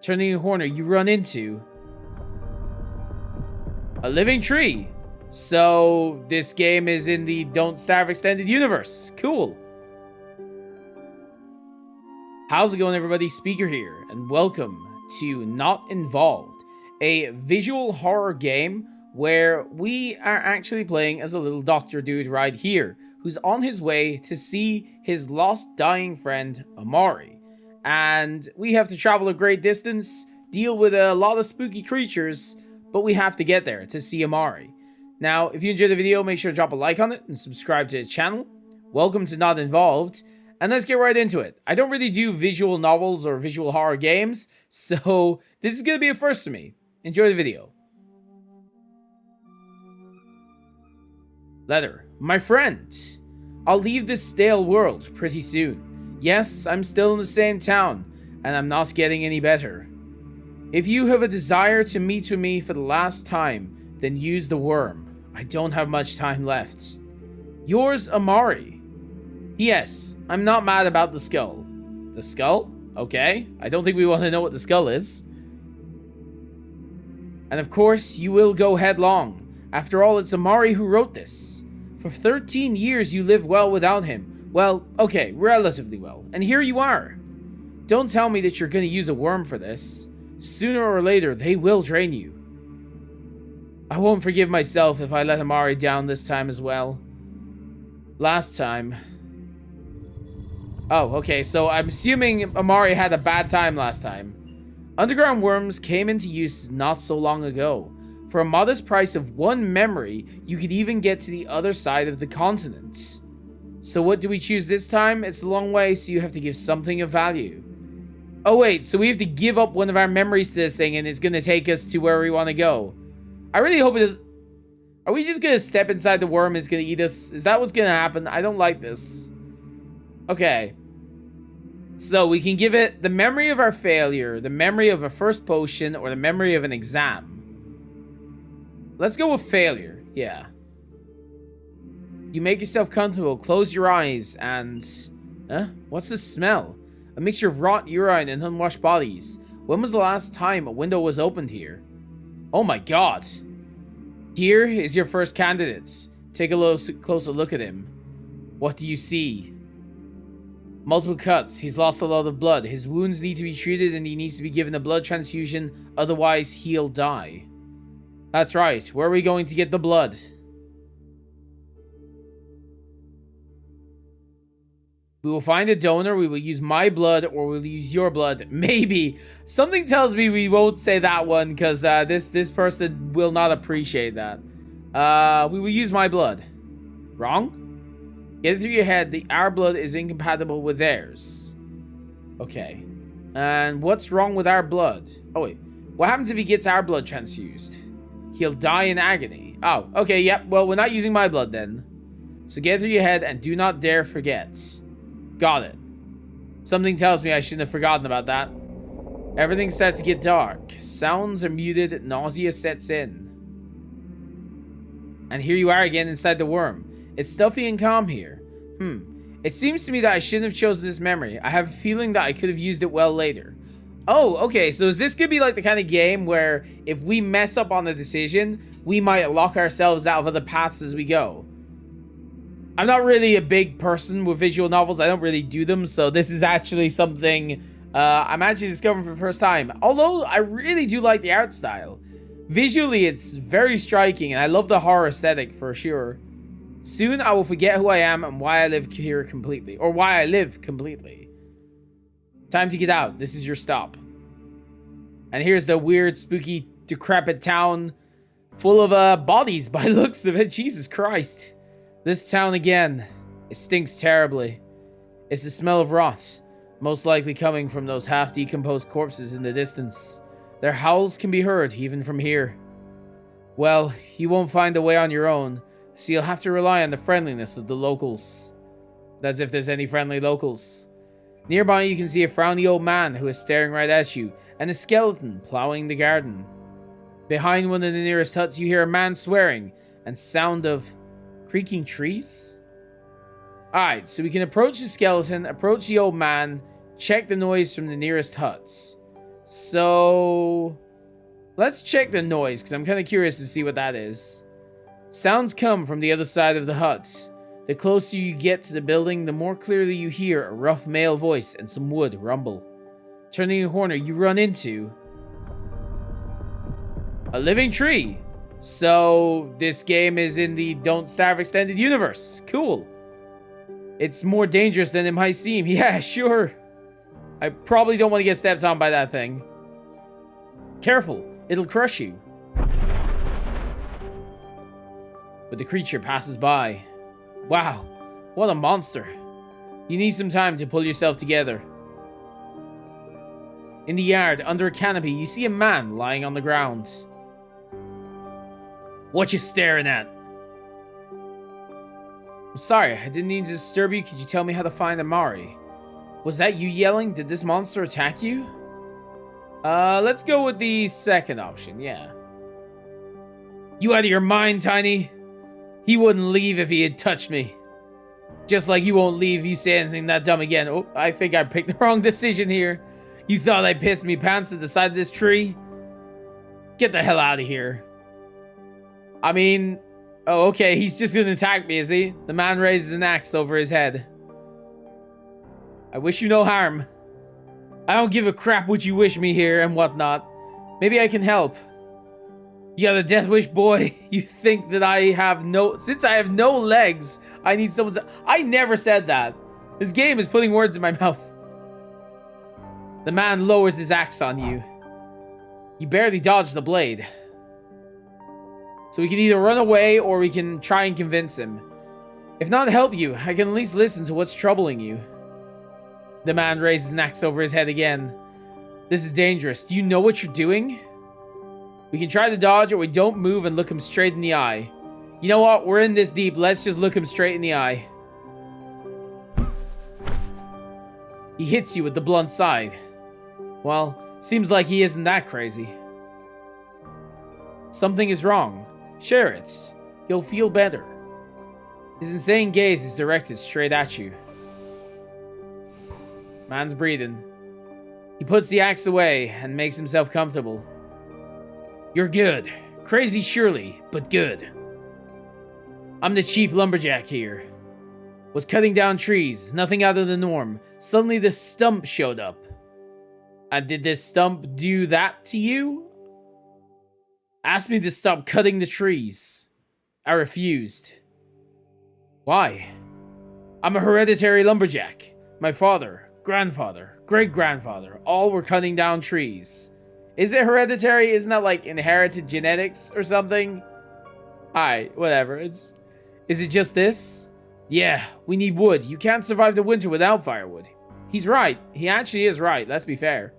Turning a corner, you run into a living tree. So this game is in the Don't Starve extended universe. Cool. How's it going, everybody? Speaker here, and welcome to Not Involved, a visual horror game where we are actually playing as a little doctor dude right here, who's on his way to see his lost dying friend, Amari. And we have to travel a great distance, deal with a lot of spooky creatures, but we have to get there to see Amari. Now, if you enjoyed the video, make sure to drop a like on it and subscribe to the channel. Welcome to Not Involved, and let's get right into it. I don't really do visual novels or visual horror games, so this is going to be a first for me. Enjoy the video. Letter. My friend, I'll leave this stale world pretty soon. Yes, I'm still in the same town, and I'm not getting any better. If you have a desire to meet with me for the last time, then use the worm. I don't have much time left. Yours, Amari. Yes, I'm not mad about the skull. The skull? Okay, I don't think we want to know what the skull is. And of course, you will go headlong. After all, it's Amari who wrote this. For 13 years, you lived well without him. Well, okay, relatively well. And here you are. Don't tell me that you're going to use a worm for this. Sooner or later, they will drain you. I won't forgive myself if I let Amari down this time as well. Last time. Oh, okay, so I'm assuming Amari had a bad time last time. Underground worms came into use not so long ago. For a modest price of 1 memory, you could even get to the other side of the continent. So what do we choose this time? It's a long way, so you have to give something of value. Oh wait, so we have to give up one of our memories to this thing and it's going to take us to where we want to go. I really hope it is... Are we just going to step inside the worm and it's going to eat us? Is that what's going to happen? I don't like this. Okay. So we can give it the memory of our failure, the memory of a first potion, or the memory of an exam. Let's go with failure. Yeah. You make yourself comfortable, close your eyes, and... What's the smell? A mixture of rot urine and unwashed bodies. When was the last time a window was opened here? Oh my god. Here is your first candidate. Take a little closer look at him. What do you see? Multiple cuts. He's lost a lot of blood. His wounds need to be treated and he needs to be given a blood transfusion, otherwise he'll die. That's right. Where are we going to get the blood? We will find a donor. We will use my blood or we'll use your blood. Maybe. Something tells me we won't say that one because this person will not appreciate that. We will use my blood. Wrong? Get it through your head. Our blood is incompatible with theirs. Okay. And what's wrong with our blood? Oh, wait. What happens if he gets our blood transfused? He'll die in agony. Oh, okay, yep. Well, we're not using my blood then. So get it through your head and do not dare forget. Got it. Something tells me I shouldn't have forgotten about that. Everything starts to get dark. Sounds are muted. Nausea sets in. And here you are again inside the worm. It's stuffy and calm here. It seems to me that I shouldn't have chosen this memory. I have a feeling that I could have used it well later. Oh, okay, so is this gonna be like the kind of game where if we mess up on a decision, we might lock ourselves out of other paths as we go? I'm not really a big person with visual novels. I don't really do them, so this is actually something I'm actually discovering for the first time. Although, I really do like the art style. Visually, it's very striking, and I love the horror aesthetic for sure. Soon, I will forget who I am and why I live here completely. Or why I live completely. Time to get out. This is your stop. And here's the weird, spooky, decrepit town full of bodies by looks of it. Jesus Christ. This town again. It stinks terribly. It's the smell of rot, most likely coming from those half-decomposed corpses in the distance. Their howls can be heard even from here. Well, you won't find a way on your own, so you'll have to rely on the friendliness of the locals. As if there's any friendly locals. Nearby you can see a frowny old man who is staring right at you, and a skeleton plowing the garden. Behind one of the nearest huts you hear a man swearing, and sound of creaking trees? Alright, so we can approach the skeleton, approach the old man, check the noise from the nearest huts. So let's check the noise, because I'm kind of curious to see what that is. Sounds come from the other side of the hut. The closer you get to the building, the more clearly you hear a rough male voice and some wood rumble. Turning a corner, you run into a living tree. So this game is in the Don't Starve extended universe. Cool. It's more dangerous than it might seem. Yeah, sure. I probably don't want to get stepped on by that thing. Careful, it'll crush you. But the creature passes by. Wow, what a monster. You need some time to pull yourself together. In the yard, under a canopy, you see a man lying on the ground. What you staring at? I'm sorry, I didn't mean to disturb you. Could you tell me how to find Amari? Was that you yelling? Did this monster attack you? Let's go with the second option, yeah. You out of your mind, Tiny? He wouldn't leave if he had touched me. Just like you won't leave if you say anything that dumb again. Oh, I think I picked the wrong decision here. You thought I pissed me pants at the side of this tree? Get the hell out of here. I mean, oh, okay, he's just gonna attack me, is he? The man raises an axe over his head. I wish you no harm. I don't give a crap what you wish me here and whatnot. Maybe I can help. You got a death wish, boy? You think that I have no... Since I have no legs, I need someone to... I never said that. This game is putting words in my mouth. The man lowers his axe on you. You barely dodge the blade. So we can either run away or we can try and convince him. If not help you, I can at least listen to what's troubling you. The man raises an axe over his head again. This is dangerous. Do you know what you're doing? We can try to dodge or we don't move and look him straight in the eye. You know what? We're in this deep. Let's just look him straight in the eye. He hits you with the blunt side. Well, seems like he isn't that crazy. Something is wrong. Share it. You'll feel better. His insane gaze is directed straight at you. Man's breathing. He puts the axe away and makes himself comfortable. You're good. Crazy surely, but good. I'm the chief lumberjack here. Was cutting down trees, nothing out of the norm. Suddenly this stump showed up. And did this stump do that to you? Asked me to stop cutting the trees. I refused. Why? I'm a hereditary lumberjack. My father, grandfather, great-grandfather, all were cutting down trees. Is it hereditary? Isn't that like inherited genetics or something? Alright, whatever. Is it just this? Yeah, we need wood. You can't survive the winter without firewood. He's right. He actually is right, let's be fair.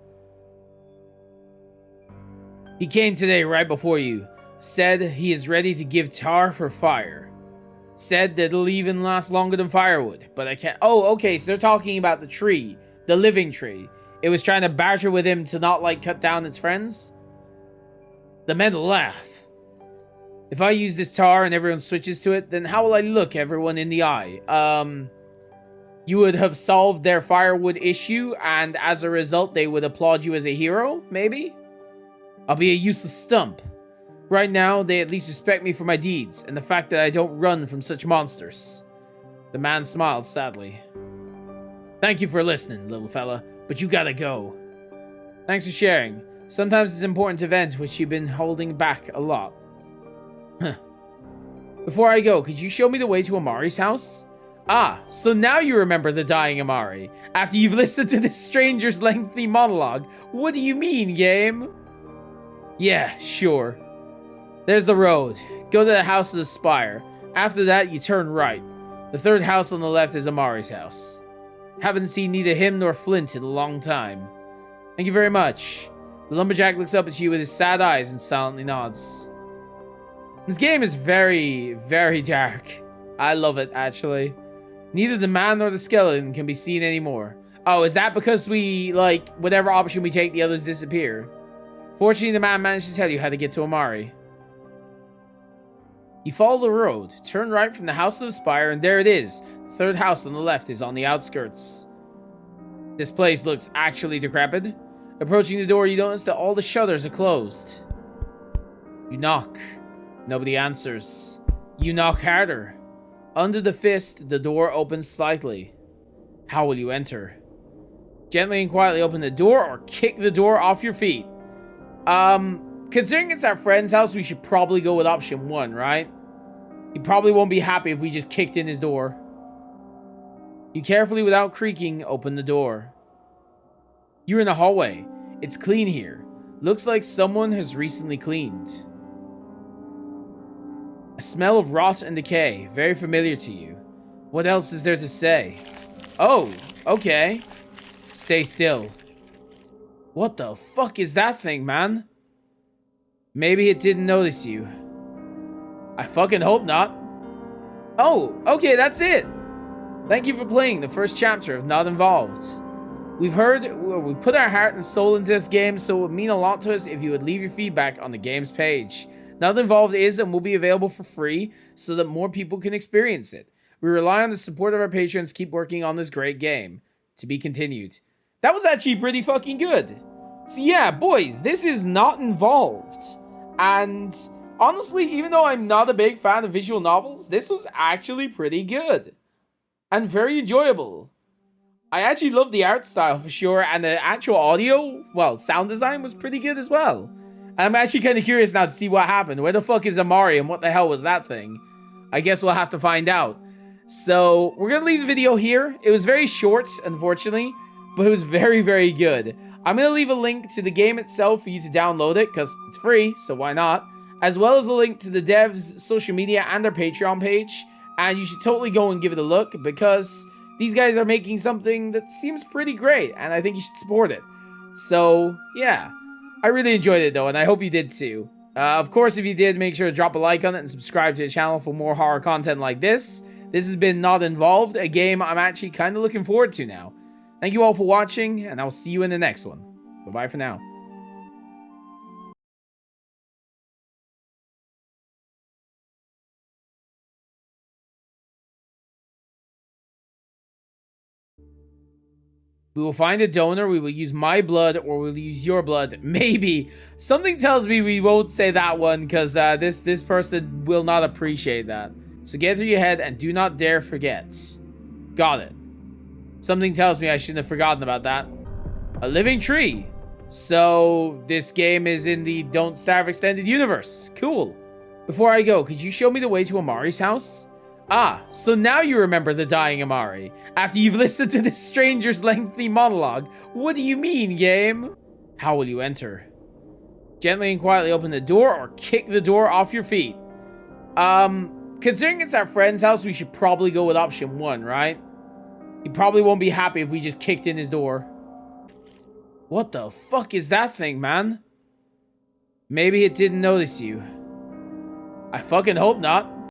He came today right before you. Said he is ready to give tar for fire. Said that it'll even last longer than firewood, but I can't... Oh, okay, so they're talking about the tree. The living tree. It was trying to barter with him to not, like, cut down its friends? The men laugh. If I use this tar and everyone switches to it, then how will I look everyone in the eye? You would have solved their firewood issue, and as a result, they would applaud you as a hero, maybe? I'll be a useless stump. Right now, they at least respect me for my deeds, and the fact that I don't run from such monsters. The man smiles sadly. Thank you for listening, little fella, but you gotta go. Thanks for sharing. Sometimes it's important to vent which you've been holding back a lot. Huh. Before I go, could you show me the way to Amari's house? Ah, so now you remember the dying Amari, after you've listened to this stranger's lengthy monologue. What do you mean, game? Yeah, sure. There's the road. Go to the house of the spire. After that, you turn right. The third house on the left is Amari's house. Haven't seen neither him nor Flint in a long time. Thank you very much. The lumberjack looks up at you with his sad eyes and silently nods. This game is very, very dark. I love it, actually. Neither the man nor the skeleton can be seen anymore. Oh, is that because we, like, whatever option we take, the others disappear? Fortunately, the man managed to tell you how to get to Amari. You follow the road, turn right from the house of the spire, and there it is. The third house on the left is on the outskirts. This place looks actually decrepit. Approaching the door, you notice that all the shutters are closed. You knock. Nobody answers. You knock harder. Under the fist, the door opens slightly. How will you enter? Gently and quietly open the door or kick the door off your feet. Considering it's our friend's house, we should probably go with option 1, right? He probably won't be happy if we just kicked in his door. You carefully, without creaking, open the door. You're in the hallway. It's clean here. Looks like someone has recently cleaned. A smell of rot and decay, very familiar to you. What else is there to say? Oh, okay. Stay still. What the fuck is that thing, man? Maybe it didn't notice you. I fucking hope not. Oh, okay, that's it. Thank you for playing the first chapter of Not Involved. We put our heart and soul into this game, so it would mean a lot to us if you would leave your feedback on the game's page. Not Involved is and will be available for free so that more people can experience it. We rely on the support of our patrons to keep working on this great game. To be continued. That was actually pretty fucking good. So yeah, boys, this is Not Involved. And honestly, even though I'm not a big fan of visual novels, this was actually pretty good. And very enjoyable. I actually love the art style for sure, and the actual audio, well, sound design was pretty good as well. And I'm actually kind of curious now to see what happened. Where the fuck is Amari, and what the hell was that thing? I guess we'll have to find out. So, we're going to leave the video here. It was very short, unfortunately, but it was very, very good. I'm going to leave a link to the game itself for you to download it, because it's free, so why not? As well as a link to the devs' social media and their Patreon page. And you should totally go and give it a look, because these guys are making something that seems pretty great, and I think you should support it. So, yeah. I really enjoyed it, though, and I hope you did too. Of course, if you did, make sure to drop a like on it and subscribe to the channel for more horror content like this. This has been Not Involved, a game I'm actually kind of looking forward to now. Thank you all for watching, and I'll see you in the next one. Bye-bye for now. We will find a donor, we will use my blood, or we'll use your blood. Maybe. Something tells me we won't say that one, because this person will not appreciate that. So get through your head and do not dare forget. Got it. Something tells me I shouldn't have forgotten about that. A living tree. So this game is in the Don't Starve extended universe. Cool. Before I go, could you show me the way to Amari's house? Ah, so now you remember the dying Amari. After you've listened to this stranger's lengthy monologue. What do you mean, game? How will you enter? Gently and quietly open the door or kick the door off your feet. Considering it's our friend's house, we should probably go with option 1, right? He probably won't be happy if we just kicked in his door. What the fuck is that thing, man? Maybe it didn't notice you. I fucking hope not.